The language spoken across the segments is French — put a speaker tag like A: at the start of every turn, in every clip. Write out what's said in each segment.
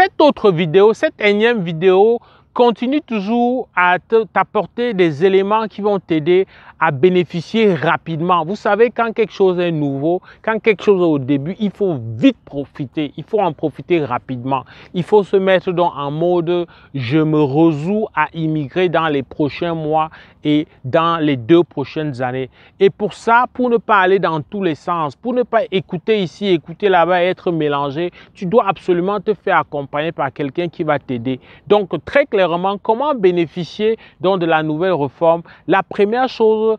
A: Cette autre vidéo, cette énième vidéo, continue toujours à t'apporter des éléments qui vont t'aider à bénéficier rapidement. Vous savez, quand quelque chose est nouveau, quand quelque chose est au début, il faut vite profiter. Il faut en profiter rapidement. Il faut se mettre donc en mode « je me résous à immigrer dans les prochains mois et dans les 2 prochaines années ». Et pour ça, pour ne pas aller dans tous les sens, pour ne pas écouter ici, écouter là-bas et être mélangé, tu dois absolument te faire accompagner par quelqu'un qui va t'aider. Donc, très clairement, comment bénéficier donc de la nouvelle réforme? La première chose,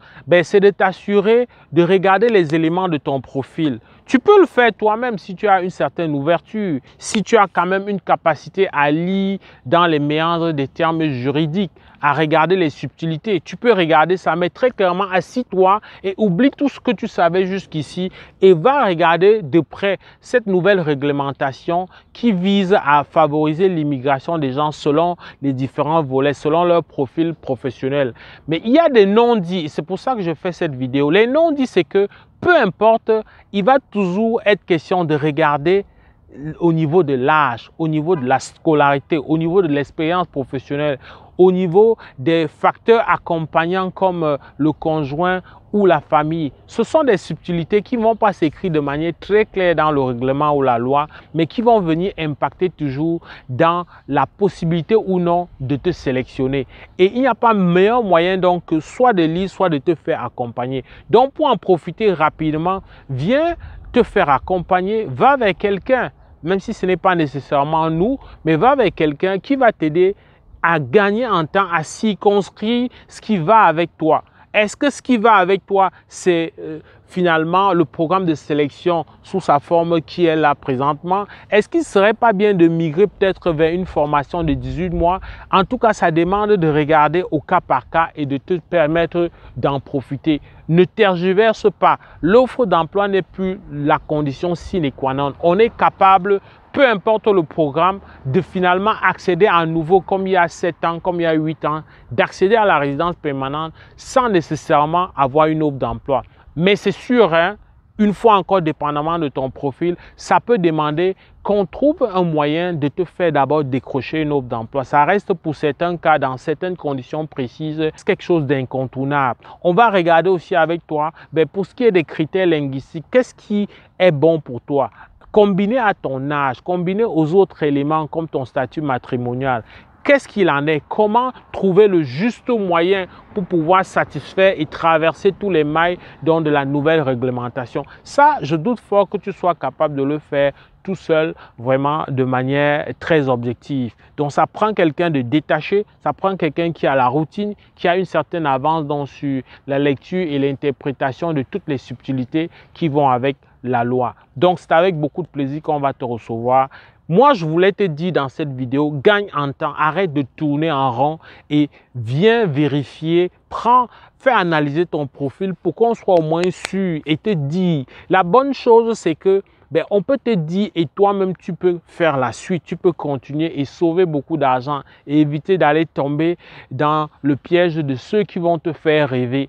A: c'est de t'assurer de regarder les éléments de ton profil. Tu peux le faire toi-même si tu as une certaine ouverture, si tu as quand même une capacité à lire dans les méandres des termes juridiques, à regarder les subtilités. Tu peux regarder ça, mais très clairement, assis-toi et oublie tout ce que tu savais jusqu'ici et va regarder de près cette nouvelle réglementation qui vise à favoriser l'immigration des gens selon les différents volets, selon leur profil professionnel. Mais il y a des non-dits, c'est pour ça que je fais cette vidéo. Les non-dits, c'est que peu importe, il va toujours être question de regarder au niveau de l'âge, au niveau de la scolarité, au niveau de l'expérience professionnelle, au niveau des facteurs accompagnants comme le conjoint ou la famille. Ce sont des subtilités qui ne vont pas s'écrire de manière très claire dans le règlement ou la loi, mais qui vont venir impacter toujours dans la possibilité ou non de te sélectionner. Et il n'y a pas meilleur moyen donc que soit de lire, soit de te faire accompagner. Donc pour en profiter rapidement, viens te faire accompagner, va avec quelqu'un, même si ce n'est pas nécessairement nous, mais va avec quelqu'un qui va t'aider à gagner en temps, à circonscrire ce qui va avec toi. Est-ce que ce qui va avec toi, c'est finalement le programme de sélection sous sa forme qui est là présentement? Est-ce qu'il ne serait pas bien de migrer peut-être vers une formation de 18 mois? En tout cas, ça demande de regarder au cas par cas et de te permettre d'en profiter. Ne tergiverse pas. L'offre d'emploi n'est plus la condition sine qua non. On est capable, peu importe le programme, de finalement accéder à nouveau, comme il y a 7 ans, comme il y a 8 ans, d'accéder à la résidence permanente sans nécessairement avoir une offre d'emploi. Mais c'est sûr, hein, une fois encore, dépendamment de ton profil, ça peut demander qu'on trouve un moyen de te faire d'abord décrocher une offre d'emploi. Ça reste pour certains cas, dans certaines conditions précises, c'est quelque chose d'incontournable. On va regarder aussi avec toi, pour ce qui est des critères linguistiques, qu'est-ce qui est bon pour toi? Combiné à ton âge, combiné aux autres éléments comme ton statut matrimonial, qu'est-ce qu'il en est? Comment trouver le juste moyen pour pouvoir satisfaire et traverser tous les mailles de la nouvelle réglementation? Ça, je doute fort que tu sois capable de le faire tout seul, vraiment de manière très objective. Donc, ça prend quelqu'un de détaché, ça prend quelqu'un qui a la routine, qui a une certaine avance sur la lecture et l'interprétation de toutes les subtilités qui vont avec la loi. Donc, c'est avec beaucoup de plaisir qu'on va te recevoir. Moi, je voulais te dire dans cette vidéo, gagne en temps, arrête de tourner en rond et viens vérifier, fais analyser ton profil pour qu'on soit au moins sûr et te dire. La bonne chose, c'est que on peut te dire et toi-même, tu peux faire la suite, tu peux continuer et sauver beaucoup d'argent et éviter d'aller tomber dans le piège de ceux qui vont te faire rêver.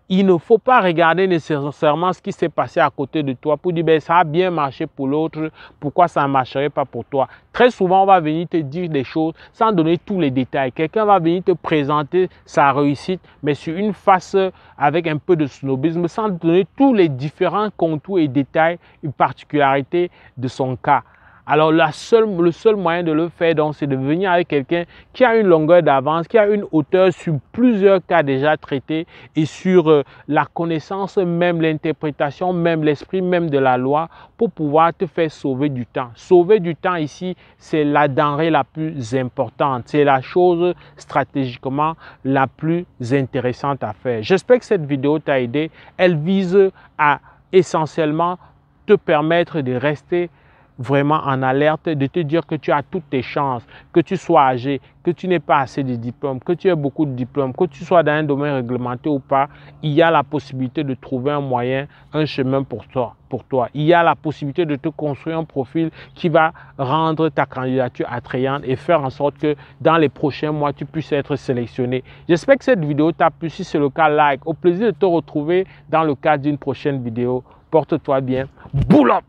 A: Il ne faut pas regarder nécessairement ce qui s'est passé à côté de toi pour dire ça a bien marché pour l'autre, pourquoi ça ne marcherait pas pour toi. Très souvent, on va venir te dire des choses sans donner tous les détails. Quelqu'un va venir te présenter sa réussite, mais sur une face avec un peu de snobisme, sans donner tous les différents contours et détails, une particularité de son cas. Alors, le seul moyen de le faire, c'est de venir avec quelqu'un qui a une longueur d'avance, qui a une hauteur sur plusieurs cas déjà traités et sur la connaissance même, l'interprétation même, l'esprit même de la loi pour pouvoir te faire sauver du temps. Sauver du temps ici, c'est la denrée la plus importante. C'est la chose stratégiquement la plus intéressante à faire. J'espère que cette vidéo t'a aidé. Elle vise à essentiellement te permettre de rester vraiment en alerte, de te dire que tu as toutes tes chances, que tu sois âgé, que tu n'aies pas assez de diplômes, que tu aies beaucoup de diplômes, que tu sois dans un domaine réglementé ou pas, il y a la possibilité de trouver un moyen, un chemin pour toi. Il y a la possibilité de te construire un profil qui va rendre ta candidature attrayante et faire en sorte que dans les prochains mois, tu puisses être sélectionné. J'espère que cette vidéo t'a plu. Si c'est le cas, like. Au plaisir de te retrouver dans le cadre d'une prochaine vidéo. Porte-toi bien. Boule up!